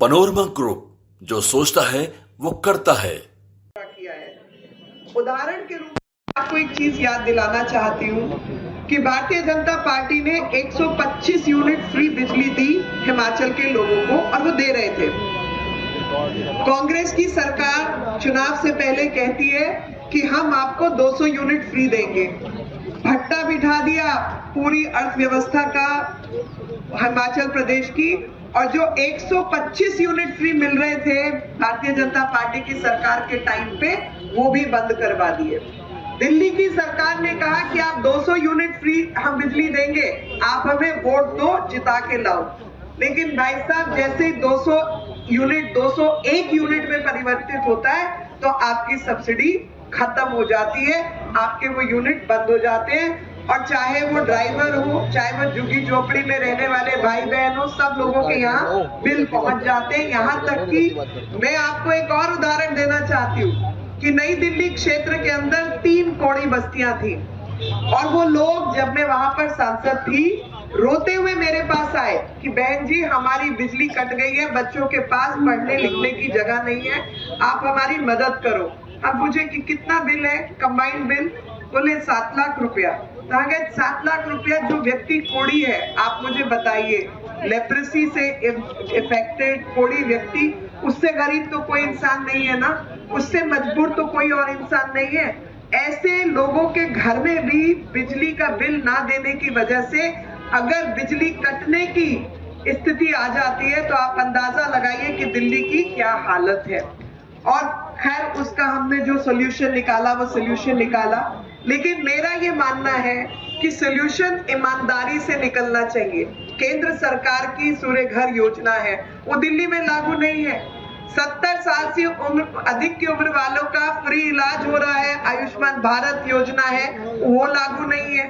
Panorama group, जो सोचता है वो करता है। किया है। उदाहरण के रूप में आपको एक चीज याद दिलाना चाहती हूँ कि भारतीय जनता पार्टी ने 125 यूनिट फ्री बिजली दी हिमाचल के लोगों को, और वो दे रहे थे। कांग्रेस की सरकार चुनाव से पहले कहती है कि हम आपको 200 यूनिट फ्री देंगे। भट्टा बिठा दिया पूरी अर्थव्यवस्था का हिमाचल प्रदेश की, और जो 125 यूनिट फ्री मिल रहे थे भारतीय जनता पार्टी की सरकार के टाइम पे, वो भी बंद करवा दिए। दिल्ली की सरकार ने कहा कि आप 200 यूनिट फ्री हम बिजली देंगे, आप हमें वोट दो, जिता के लाओ। लेकिन भाई साहब, जैसे ही 200 यूनिट 201 यूनिट में परिवर्तित होता है तो आपकी सब्सिडी खत्म हो जाती है, आपके वो यूनिट बंद हो जाते हैं। और चाहे वो ड्राइवर हो, चाहे वो झुग्गी झोपड़ी में रहने वाले भाई बहन हो, सब लोगों के यहाँ बिल पहुंच जाते हैं। यहाँ तक कि मैं आपको एक और उदाहरण देना चाहती हूँ कि नई दिल्ली क्षेत्र के अंदर 3 कौड़ी बस्तियां थी, और वो लोग, जब मैं वहां पर सांसद थी, रोते हुए मेरे पास आए कि बहन जी, हमारी बिजली कट गई है, बच्चों के पास पढ़ने लिखने की जगह नहीं है, आप हमारी मदद करो। अब मुझे कि कितना बिल है कंबाइंड बिल? बोले 7 लाख रुपया। 7 लाख रुपया जो व्यक्ति कोड़ी है, आप मुझे बताइए, लेप्रेसी से इफेक्टेड कोड़ी व्यक्ति, उससे गरीब तो कोई इंसान नहीं है ना, उससे मजबूर तो कोई और इंसान नहीं है। ऐसे लोगों के घर में भी बिजली का बिल ना देने की वजह से अगर बिजली कटने की स्थिति आ जाती है तो आप अंदाजा लगाइए कि दिल्ली की क्या हालत है। और खैर, उसका हमने जो सोल्यूशन निकाला वो सोल्यूशन निकाला, लेकिन मेरा ये मानना है कि सोल्यूशन ईमानदारी से निकलना चाहिए। केंद्र सरकार की सूर्य घर योजना है, वो दिल्ली में लागू नहीं है। 70 साल से अधिक की उम्र वालों का फ्री इलाज हो रहा है, आयुष्मान भारत योजना है, वो लागू नहीं है।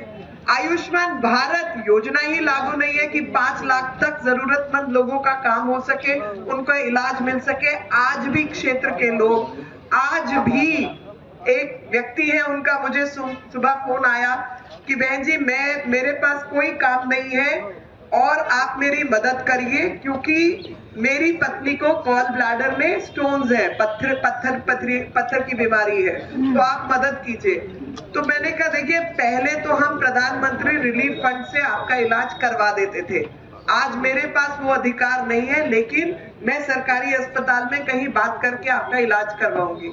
आयुष्मान भारत योजना ही लागू नहीं है कि 5 लाख तक जरूरतमंद लोगों का काम हो सके, उनको इलाज मिल सके। आज भी क्षेत्र के लोग, आज भी एक व्यक्ति है, उनका मुझे सुबह फोन आया कि बहन जी, मेरे पास कोई काम नहीं है और आप मेरी मदद करिए, क्योंकि मेरी पत्नी को गॉल ब्लैडर में स्टोन्स है, पत्थर की बीमारी है, तो आप मदद कीजिए। तो मैंने कहा, देखिए, पहले तो हम प्रधानमंत्री रिलीफ फंड से आपका इलाज करवा देते थे, आज मेरे पास वो अधिकार नहीं है, लेकिन मैं सरकारी अस्पताल में कहीं बात करके आपका इलाज करवाऊंगी।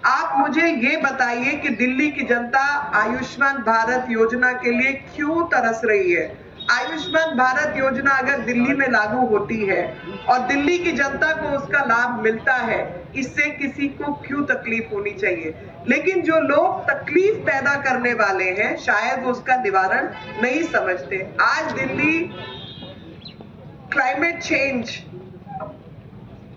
आप मुझे ये बताइए कि दिल्ली की जनता आयुष्मान भारत योजना के लिए क्यों तरस रही है? आयुष्मान भारत योजना अगर दिल्ली में लागू होती है और दिल्ली की जनता को उसका लाभ मिलता है, इससे किसी को क्यों तकलीफ होनी चाहिए? लेकिन जो लोग तकलीफ पैदा करने वाले हैं, शायद वो उसका निवारण नहीं समझते। आज दिल्ली क्लाइमेट चेंज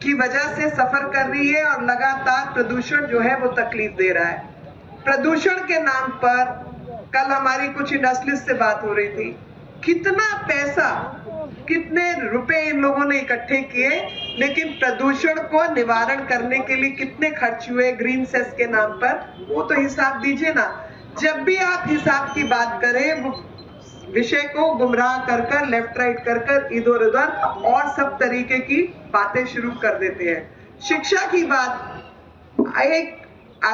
की वजह से सफर कर रही है और लगातार प्रदूषण जो है वो तकलीफ दे रहा है। प्रदूषण के नाम पर कल हमारी कुछ इंडस्ट्रियलिस्ट से बात हो रही थी, कितना पैसा, कितने रुपए इन लोगों ने इकट्ठे किए, लेकिन प्रदूषण को निवारण करने के लिए कितने खर्च हुए ग्रीन सेस के नाम पर, वो तो हिसाब दीजिए ना। जब भी आप हिसाब की बात करें, वो विषय को गुमराह कर लेफ्ट राइट कर इधर उधर और सब तरीके की बातें शुरू कर देते हैं। शिक्षा की बात, एक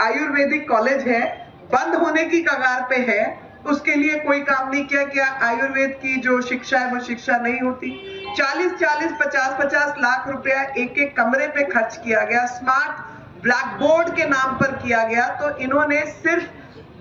आयुर्वेदिक कॉलेज है, बंद होने की कगार पे है, उसके लिए कोई काम नहीं किया। क्या आयुर्वेद की जो शिक्षा है वो शिक्षा नहीं होती? 40-40, 50-50 लाख रुपया एक कमरे पे खर्च किया गया, स्मार्ट ब्लैक बोर्ड के नाम पर किया गया। तो इन्होंने सिर्फ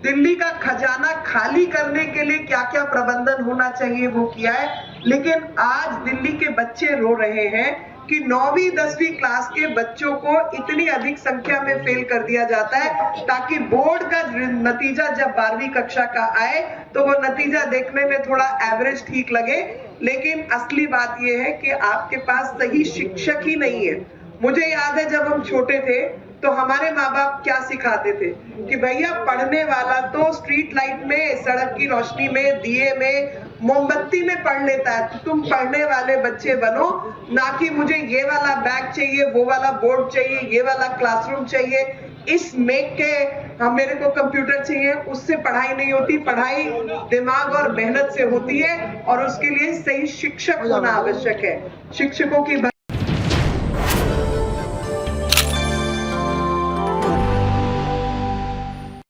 दिल्ली का खजाना खाली करने के लिए क्या क्या प्रबंधन होना चाहिए वो किया है, लेकिन आज दिल्ली के बच्चे रो रहे हैं कि 9वीं 10वीं क्लास के बच्चों को इतनी अधिक संख्या में फेल कर दिया जाता है, ताकि बोर्ड का नतीजा जब 12वीं कक्षा का आए तो वो नतीजा देखने में थोड़ा एवरेज ठीक लगे, लेकिन असली बात यह है कि आपके पास सही शिक्षक ही नहीं है। मुझे याद है, जब हम छोटे थे तो हमारे माँ बाप क्या सिखाते थे कि भैया, पढ़ने वाला तो स्ट्रीट लाइट में, सड़क की रोशनी में, दिए में, मोमबत्ती में पढ़ लेता है, तो तुम पढ़ने वाले बच्चे बनो, ना कि मुझे ये वाला बैग चाहिए, वो वाला बोर्ड चाहिए, ये वाला क्लासरूम चाहिए। इस मेक के हम मेरे को कंप्यूटर चाहिए, उससे पढ़ाई नहीं होती। पढ़ाई दिमाग और मेहनत से होती है और उसके लिए सही शिक्षक होना आवश्यक है। शिक्षकों की